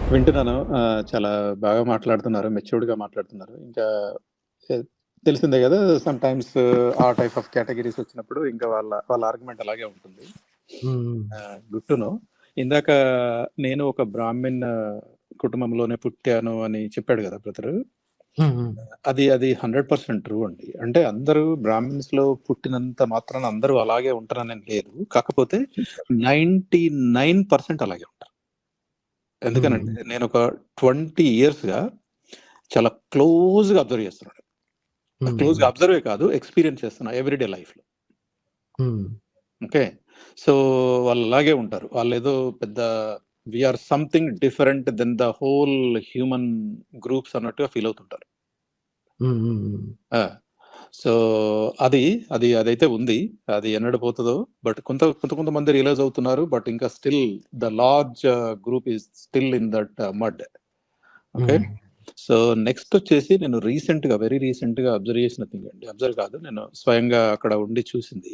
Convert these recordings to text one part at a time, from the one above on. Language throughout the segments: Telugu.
వింటున్నాను. చాలా బాగా మాట్లాడుతున్నారు. మెచ్యూర్డ్‌గా మాట్లాడుతున్నారు. ఇంకా ఎ తెలిసిందే గదా! సమ్‌టైమ్స్ ఆ టైప్ ఆఫ్ కేటగరీస్ వచ్చినప్పుడు ఇంకా వాళ్ళ వాళ్ళ ఆర్గ్యుమెంట్ అలాగే ఉంటుంది. హ్మ్. హ్మ్. Good to know. ఇందాక నేను ఒక బ్రాహ్మిన్ కుటుంబంలోనే పుట్టాను అని చెప్పాడు గదా! బ్రదరు. హ్మ్. హ్మ్. అది 100% ట్రూ అండి. అంటే అందరూ బ్రాహ్మిన్స్‌లో పుట్టినంత మాత్రాన అందరూ అలాగే ఉంటారనని లేదు. కాకపోతే చూసారు. 99% అలాగే ఉంటారు. హ్మ్. ఎందుకనంటే నేనొక 20 ఇయర్స్‌గా చాలా క్లోజ్‌గా అబ్జర్వ్ చేస్తున్నాను. హ్మ్. క్లోజ్‌గా హ్మ్. అబ్జర్వే కాదు, ఎక్స్‌పీరియన్స్ చేస్తున్నా ఎవ్రీడే లైఫ్‌లో. హ్మ్. ఓకే. సో, వాళ్ళలాగే ఉంటారు. వాళ్ళేదో పెద్ద we are something different than the whole human groups అన్నట్టుగా ఫీల్ అవుతుంటారు. హ్మ్. హ్మ్. హ్మ్. ఆ! సో, అది అదైతే ఉంది. అది ఎన్నడు పోతదో. బట్ కొంతమంది రియలైజ్ అవుతున్నారు. బట్ ఇంకా still the large group is still in that mud. Okay. హ్మ్. సో, నెక్స్టొచ్చేసి నేను వెరీ రీసెంట్‌గా అబ్జర్వ్ చేసిన థింగ్ అండి. అబ్జర్వ్ కాదు. నేను స్వయంగా అక్కడ ఉండి చూసింది.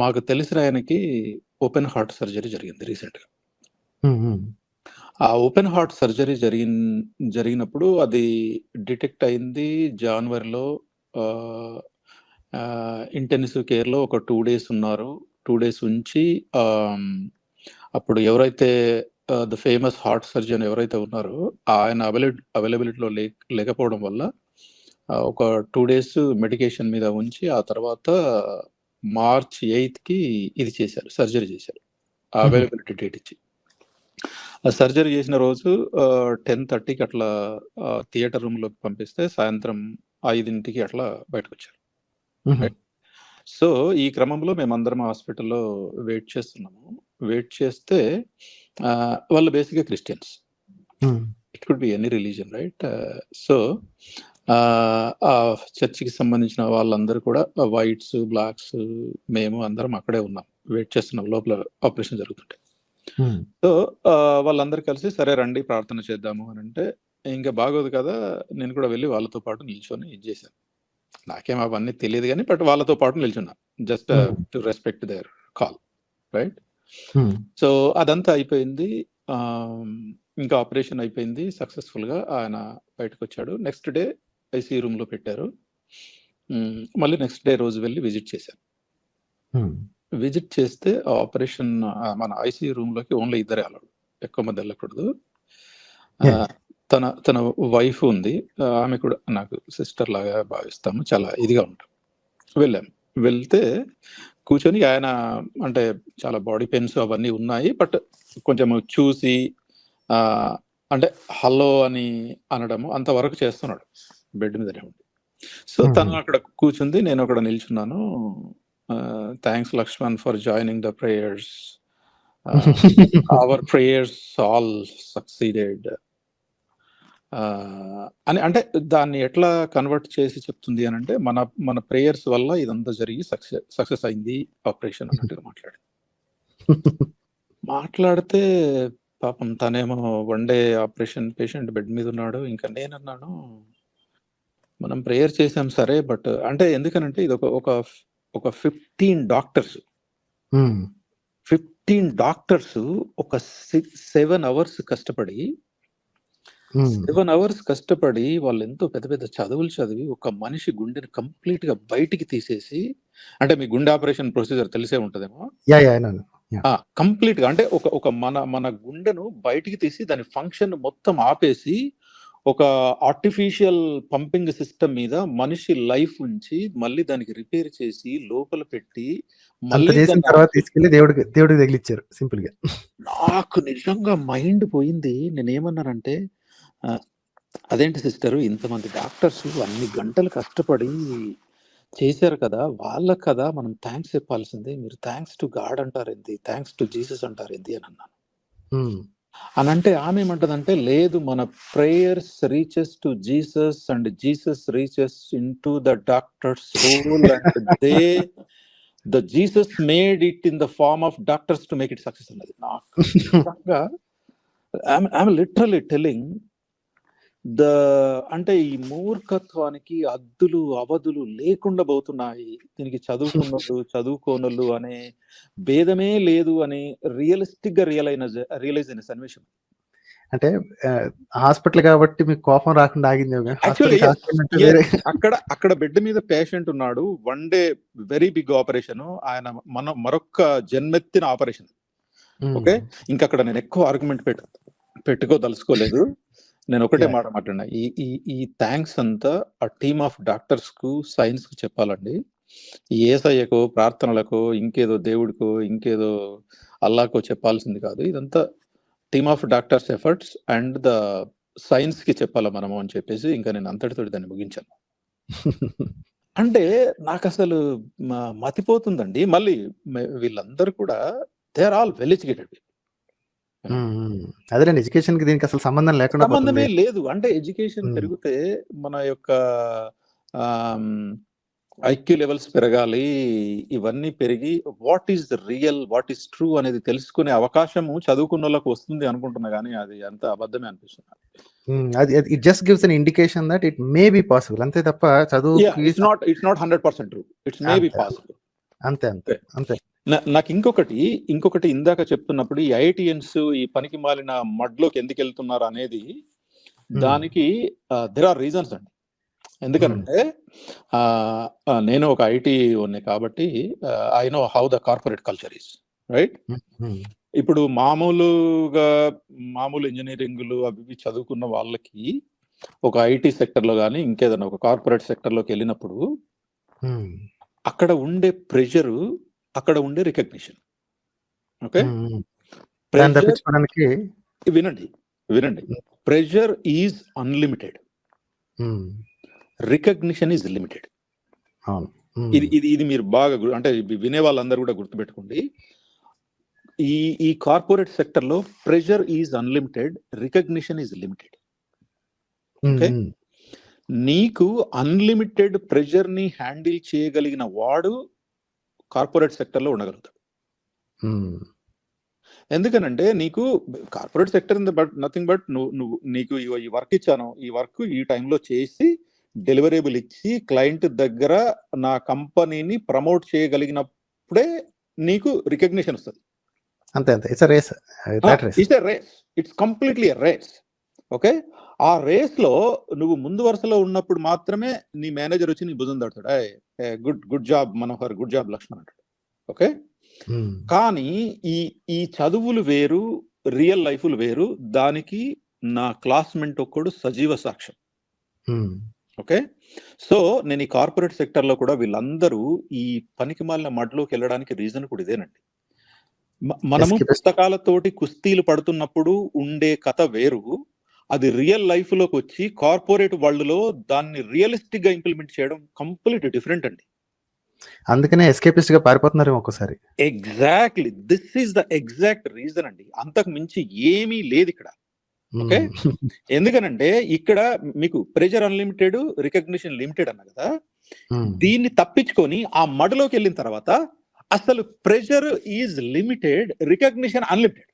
మాకు తెలిసిన ఆయనకి ఓపెన్ హార్ట్ సర్జరీ జరిగింది రీసెంట్‌గా. హ్మ్. హ్మ్. ఆ ఓపెన్ హార్ట్ సర్జరీ జరిగినప్పుడు అది డిటెక్ట్ అయింది జనవరిలో. ఆహ్, ఇంటెన్సివ్ కేర్‌లో ఒక 2 డేస్ ఉన్నారు. 2 డేస్ ఉంచి ఆహ్, అప్పుడు ఎవరైతే ద ఫేమస్ హార్ట్ సర్జన్ ఎవరైతే ఉన్నారో ఆయన అవైలబిలిటీలో లేకపోవడం వల్ల ఒక 2 డేస్ మెడికేషన్ మీద ఉంచి ఆ తర్వాత మార్చ్ 8కి ఇది చేశారు. సర్జరీ చేశారు. హుహు. అవైలబిలిటీ డేట్ ఇచ్చి. ఆ సర్జరీ చేసిన రోజు 10:30కి అట్లా థియేటర్ రూమ్‌లోకి పంపిస్తే సాయంత్రం 5కి అట్లా బయటకొచ్చారు. హుహు. రైట్. సో, ఈ క్రమంలో మేమందరం హాస్పిటల్‌లో వెయిట్ చేస్తున్నాము. వెయిట్ చేస్తే వాళ్ళు బేసిక్‌గా క్రిస్టియన్స్. హ్మ్. It could be any religion right. So, ఆ చర్చికి సంబంధించిన వాళ్ళందరూ కూడా వైట్స్, బ్లాక్స్ మేము అందరం అక్కడే ఉన్నాం. వెయిట్ చేస్తున్నాం లోపల ఆపరేషన్ జరుగుతుంటే. హ్మ్. సో, వాళ్ళందరూ కలిసి సరే రండి ప్రార్థన చేద్దాము అనంటే, ఇంక బాగోదు కదా! నేను కూడా వెళ్లి వాళ్ళతో పాటు నిల్చొని ఇది చేశాను. నాకేం అవన్నీ తెలీదు గానీ, బట్ వాళ్ళతో పాటు నిల్చున్నా. జస్ట్ హ్మ్. To respect their call. Right. హ్మ్. సో, అదంతా అయిపోయింది. ఆహ్, ఇంకా ఆపరేషన్ అయిపోయింది సక్సెస్‌ఫుల్‌గా. ఆయన బయటకొచ్చాడు. నెక్స్ట్ డే ఐసీయూ రూమ్‌లో పెట్టారు. మళ్ళీ నెక్స్ట్ డే రోజు వెళ్లి విజిట్ చేశాను. హ్మ్. విజిట్ చేస్తే ఆ ఆపరేషన్ మన ఐసీయూ రూమ్‌లోకి ఓన్లీ ఇద్దరే అలౌడ్. ఎక్కువ మంది ఎళ్ళకూడదు. యాహ్! ఆహ్, తన వైఫ్ ఉంది. ఆమె కూడా నాకు సిస్టర్ లాగా భావిస్తాము. చాలా ఇదిగా ఉంటాం. వెళ్ళాం. వెళ్తే కూర్చొని ఆయన అంటే చాలా బాడీ పెయిన్స్ అవన్నీ ఉన్నాయి. బట్ కొంచెం చూసి ఆహ్, అంటే హలో అని అనడము అంతవరకు చేస్తున్నాడు. బెడ్ మీదనే ఉండి. సో, హుహు. తను అక్కడ కూర్చుంది. నేనక్కడ నిల్చున్నాను. Thanks Laxman for joining the prayers. Ah, our prayers all succeeded. అంటే దాన్ని ఎట్లా కన్వర్ట్ చేసి చెప్తుంది అనంటే, మన మన ప్రేయర్స్ వల్ల ఇదంతా జరిగి సక్సెస్ అయింది ఆపరేషన్ అన్నట్టుగా మాట్లాడింది. మాట్లాడితే పాపం తనేమో one day operation patient bed మీద ఉన్నాడు. ఇంకా నేనన్నాను, మనం ప్రేయర్ చేసాం సరే. బట్ అంటే ఎందుకనంటే ఒక 15 డాక్టర్స్, హ్మ్. 15 డాక్టర్స్ ఒక 7 అవర్స్ కష్టపడి హ్మ్. 7 అవర్స్ కష్టపడి వాళ్ళెంతో పెద్ద పెద్ద చదువులు చదివి, ఒక మనిషి గుండెని కంప్లీట్‌గా బయటికి తీసేసి అంటే మీ గుండె ఆపరేషన్ ప్రొసీజర్ తెలిసే ఉంటదేమో. Yeah! Yeah! I know. Yeah! కంప్లీట్‌గా అంటే ఒక ఒక మన గుండెను బయటికి తీసి దాని ఫంక్షన్ మొత్తం ఆపేసి, ఒక ఆర్టిఫిషియల్ పంపింగ్ సిస్టమ్ మీద మనిషి లైఫ్ ఉంచి, మళ్ళీ దానికి రిపేర్ చేసి, లోపల పెట్టి, అంత మళ్ళీ చేసిన దాన్ని తర్వాత తీసుకెళ్ళి దేవుడికి తగిలిచ్చారు సింపుల్‌గా. నాకు నిజంగా మైండ్ పోయింది. నేనేమన్నానంటే ఆహ్, అదేంటి సిస్టరు ఇంతమంది డాక్టర్సు అన్ని గంటలు కష్టపడి చేశారు కదా! వాళ్ళకి కదా మనం థాంక్స్ చెప్పాల్సింది. మీరు థాంక్స్ టు గాడ్ అంటారేంది? థాంక్స్ టు జీసస్ అంటారేంది అనన్నాను. హ్మ్. అనంటే ఆమేమంటదంటే, లేదు మన prayers reaches to Jesus and Jesus reaches into the doctors soul and they the Jesus made it in the form of doctors to make it success అన్నది. నాకు నిజంగా ఐయామ్ లిటరల్లీ టెల్లింగ్ ద అంటే ఈ మూర్ఖత్వానికి అద్దులు, అవధులు లేకుండా బోతున్నాయి. దీనికి చదువుకున్నోళ్ళు, చదువుకోనోళ్ళు అనే భేదమే లేదు అని రియలిస్టిక్‌గా రియలైజ్ అయిన సన్నివేశం. అంటే హాస్పిటల్ కాబట్టి మీకు కోపం రాకుండా ఆగిందేమో గాని యాక్చువల్లీ హాస్పిటల్‌కి హాస్పిటల్ అంటే వేరే. అక్కడ బెడ్ మీద పేషెంట్ ఉన్నాడు. One day very big operation. ఆయన మరొక్క జన్మెత్తిన ఆపరేషన్. ఓకే. హ్మ్. ఇంకక్కడ నేను ఎక్కువ ఆర్గ్యుమెంట్ పెట్టుకోదలుచుకోలేదు. నేను ఒకటే యాహ్! మాట మాట్లాడినా. ఈ ఈ ఈ థాంక్స్ అంతా ఆ టీమ్ ఆఫ్ డాక్టర్స్‌కు, సైన్స్‌కు చెప్పాలండి. ఈ యేసయ్యకో, ప్రార్థనలకో, ఇంకేదో దేవుడికో, ఇంకేదో అల్లాహకో చెప్పాల్సింది కాదు. ఇదంతా team of doctors efforts and the సైన్స్‌కి చెప్పాలా మనము అని చెప్పేసి ఇంకా నేను అంతటితోటి దాన్ని ముగించాను. అంటే నాకసలు మతిపోతుందండి. మళ్ళీ వీళ్ళందరూ కూడా they are all well educated. హ్మ్. హ్మ్. అదేలెండి. ఎడ్యుకేషన్‌కి దీనికి అసలు సంబంధం లేకుండా సంబంధమే పోతుంది. లేదు. అంటే ఎడ్యుకేషన్ హ్మ్. పెరిగితే మన యొక్క ఆహ్, ఐక్యూ లెవెల్స్ పెరగాలి. ఇవన్నీ పెరిగి what is real, what is true అనేది తెలుసుకునే అవకాశము చదువుకున్నోళ్ళకి వస్తుంది అనుకుంటున్నా గానీ, అది అంతా అబద్ధమే అనిపిస్తుంది నాకు. హ్మ్. అది అది it just gives an indication that it may be possible. అంతే తప్ప చదువుకి it's not 100% true. It's maybe అంతే. పాసిబుల్. అంతే. అంతే. అంతే. నాకు ఇంకొకటి ఇందాక చెప్తున్నప్పుడు ఈ ఐఐటీయన్స్ ఈ పనికిమాలిన మడ్‌లోకి ఎందుకెళ్తున్నారు అనేది హ్మ్. దానికి దేర్ ఆర్ రీజన్స్ అండి. హ్మ్. ఎందుకనంటే నేను ఒక ఐటీ వోడినే కాబట్టి I know how the corporate culture is. Right? హ్మ్. హ్మ్. ఇప్పుడు మామూలు ఇంజినీరింగులు అవి ఇవి చదువుకున్న వాళ్ళకి ఒక ఐటీ సెక్టర్‌లో గాని, ఇంకేదైనా ఒక కార్పొరేట్ సెక్టర్‌లోకెళ్ళినప్పుడు హ్మ్. అక్కడ ఉండే ప్రెషరు, అక్కడ ఉండే రికగ్నిషన్. ఓకే. హ్మ్. హ్మ్. దాన్ని ప్రెషర్ తప్పించుకోవడానికి వినండి. హ్మ్. Pressure is unlimited. Hmm. Recognition is limited. అవును. ఇది హ్మ్. ఇది ఇది మీరు బాగా అంటే వినే వాళ్ళందరూ కూడా గుర్తుపెట్టుకోండి. ఈ కార్పొరేట్ సెక్టర్‌లో pressure is unlimited. Recognition is limited. హ్మ్. ఓకే. హ్మ్. నీకు అన్‌లిమిటెడ్ ప్రెషర్‌ని హ్యాండిల్ చేయగలిగిన వాడు కార్పొరేట్ సెక్టర్‌లో ఉండగలుగుతాడు. హ్మ్. ఎందుకనంటే నీకు corporate sector in the nothing but నీకు ఈ వర్క్ ఇచ్చాను. ఈ వర్క్ ఈ టైంలో చేసి డెలివరబుల్ ఇచ్చి క్లయింట్ దగ్గర నా కంపెనీని ప్రమోట్ చేయగలిగినప్పుడే నీకు రికగ్నిషన్ వస్తది. అంతే. అంతే. It's a race. Rat race. It's a race. It's completely a race. Okay. ఆ రేస్‌లో నువ్వు ముందు వరుసలో ఉన్నప్పుడు మాత్రమే నీ మేనేజర్ వచ్చి నీ భుజం తడతాడు. Good job Manohar, good job Laxman అంటాడు. ఓకే. హ్మ్. కానీ ఈ ఈ చదువులు వేరు, రియల్ లైఫ్‌లు వేరు. దానికి నా క్లాస్‌మేట్ ఒక్కడు సజీవ సాక్ష్యం. హ్మ్. ఓకే. సో, నేను ఈ కార్పొరేట్ సెక్టర్‌లో కూడా వీళ్ళందరూ ఈ పనికిమాలిన మడ్లోకెళ్ళడానికి రీజన్ కూడా ఇదేనండి. మనము ఎస్కేపిస్ట్. పుస్తకాలతోటి కుస్తీలు పడుతున్నప్పుడు ఉండే కథ వేరు. అది రియల్ లైఫ్‌లోకొచ్చి కార్పొరేట్ వరల్డ్‌లో దాన్ని రియలిస్టిక్‌గా ఇంప్లిమెంట్ చేయడం కంప్లీట్ డిఫరెంట్ అండి. అందుకనే ఎస్కేపిస్ట్‌గా పారిపోతున్నారేమో ఒక్కోసారి. Exactly. This is the exact reason అండి. అంతకు మించి ఏమీ లేదిక్కడ. ఓకే. హ్మ్. ఎందుకనంటే ఇక్కడ మీకు ప్రెషర్ అన్‌లిమిటెడ్, రికగ్నిషన్ లిమిటెడ్ అన్నా గదా! హ్మ్. దీన్ని తప్పించుకొని ఆ మడలోకెళ్ళిన తర్వాత అసలు pressure is limited, recognition unlimited.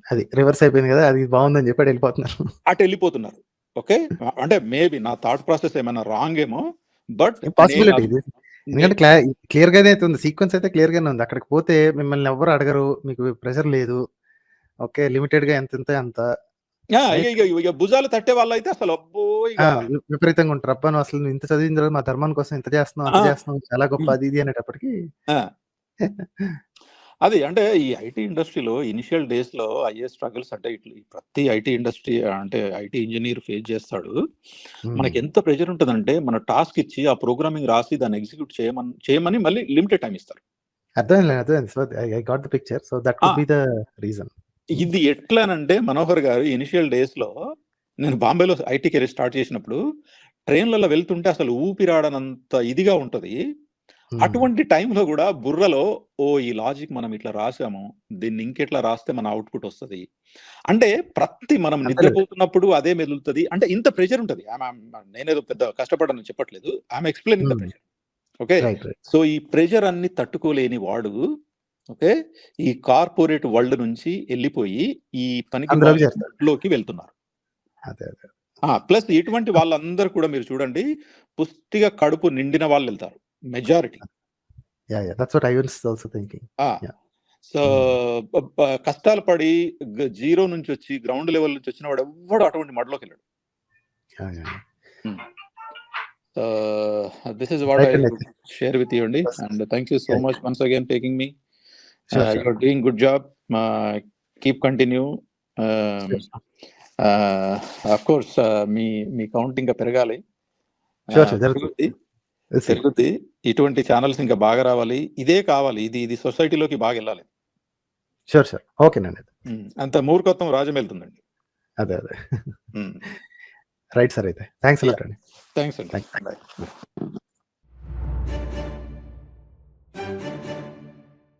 అది రివర్స్ అయిపోయింది గదా! అది బావుందని జెప్పి అటెళ్ళిపోతున్నారు. అటెళ్ళిపోతున్నారు. ఓకే. అంటే మేబీ నా థాట్ ప్రాసెస్ ఏమైనా రాంగ్ ఏమో. బట్ పాసిబిలిటీ ఇది. నే ఎందుకంటే క్లియర్‌గానే అయితే ఉంది. సీక్వెన్స్ అయితే క్లియర్‌గానే ఉంది. అక్కడికి పోతే మిమ్మల్ని ఎవ్వరు అడగరు. మీకు ప్రెషర్ లేదు. ఓకే. లిమిటెడ్‌గా ఎంతుంటే అంత. ఇగ రైట్. ఇగ ఇగ భుజాలు తట్టే వాళ్ళైతే అసలు అబ్బో! ఇగ ఆ! విపరీతంగా ఉంటారు. అబ్బా! నువ్వు అసలు నువ్వు ఇంత చదివిన తర్వాత మా ధర్మం కోసం ఇంత చేస్తున్నావు, అంత ఆ! చేస్తున్నావు, చాలా గొప్ప అది ఇది అనేటప్పటికి ఆ! అది అంటే ఈ ఐటీ ఇండస్ట్రీలో ఇనిషియల్ డేస్‌లో అయ్యే స్ట్రగుల్స్ అంటే ప్రతి ఐటీ ఇండస్ట్రీ అంటే ఐటీ ఇంజినీర్ ఫేస్ చేస్తాడు. హ్మ్. మనకెంత ప్రెషర్ ఉంటదంటే మన టాస్క్ ఇచ్చి ఆ ప్రోగ్రామింగ్ రాసి దాన్ని ఎగ్జిక్యూట్ చేయమని మళ్ళీ లిమిటెడ్ టైమ్ ఇస్తారు. అర్థమైంది. అర్థమైంది. So, I got the picture. So, that ah! Could be the reason. ఇది ఎట్లనంటే మనోహర్ గారు ఇనిషియల్ డేస్‌లో నేను బాంబేలో ఐటీ కెరీర్ స్టార్ట్ చేసినప్పుడు ట్రైన్‌లలో వెళ్తుంటే అసలు ఊపిరాడనంత ఇదిగా ఉంటది. హ్మ్. అటువంటి టైంలో గూడా బుర్రలో ఈ లాజిక్ మనం ఇట్లా రాసాము. దీన్ని ఇంకెట్లా రాస్తే మన ఔట్‌పుట్ వస్తది. అంటే మనం అంతేలెండి. నిద్రపోతున్నప్పుడు అదే మెదులుతది. అంటే ఇంత ప్రెషర్ ఉంటది. నేనేదో పెద్ద కష్టపడ్డానని చెప్పట్లేదు. ఐయామ్ ఎక్స్‌ప్లెయినింగ్ ద హ్మ్. Pressure. Okay. Right. Right. So, ఈ ప్రెషర్ అన్ని తట్టుకోలేని వాడు ఓకే. ఈ కార్పొరేట్ వరల్డ్ నుంచి ఎళ్ళిపోయి ఈ అందులోకి పనికిమాలిన చేరుతారు. మడ్లోకి వెళ్తున్నారు. అదే. అదే. ప్లస్ ఇటువంటి వాళ్ళందరూ కూడా మీరు చూడండి పుష్టిగా కడుపు నిండిన వాళ్ళెళ్తారు. Majority. Yeah! Yeah! That's what I was also thinking. Ah! Yeah! So, కష్టాలు పడి జీరో నుంచొచ్చి, గ్రౌండ్ లెవెల్ నుంచి వచ్చిన వాడు ఎవ్వడు అటువంటి మడలోకెళ్ళాడు. హ్మ్. This is what I right అండి. వుడ్ షేర్ విత్ యూ అండి. And thank you so Yeah. Much once again taking me. Sure, You sure. are doing good job. Keep continue. Sure, sure. Of course, me count ఇంకా పెరగాలి. Sure, sure. జరుగుతుంది. పెరుగుద్ది. We'll see. పెరుగుద్ది. ఇటువంటి ఛానల్స్ ఇంకా బాగా రావాలి. ఇదే కావాలి. ఇది సొసైటీలోకి బాగా ఎళ్ళాలి. Sure, sure. ఓకేనండి. అంత మూర్ఖత్వం రాజ్యమేలుతుందండి. అదే. హ్మ్. రైట్ సార్ అయితే. Thanks Yeah. అలాట్ అండి. థాంక్స్ అండి. థాంక్స్. బై.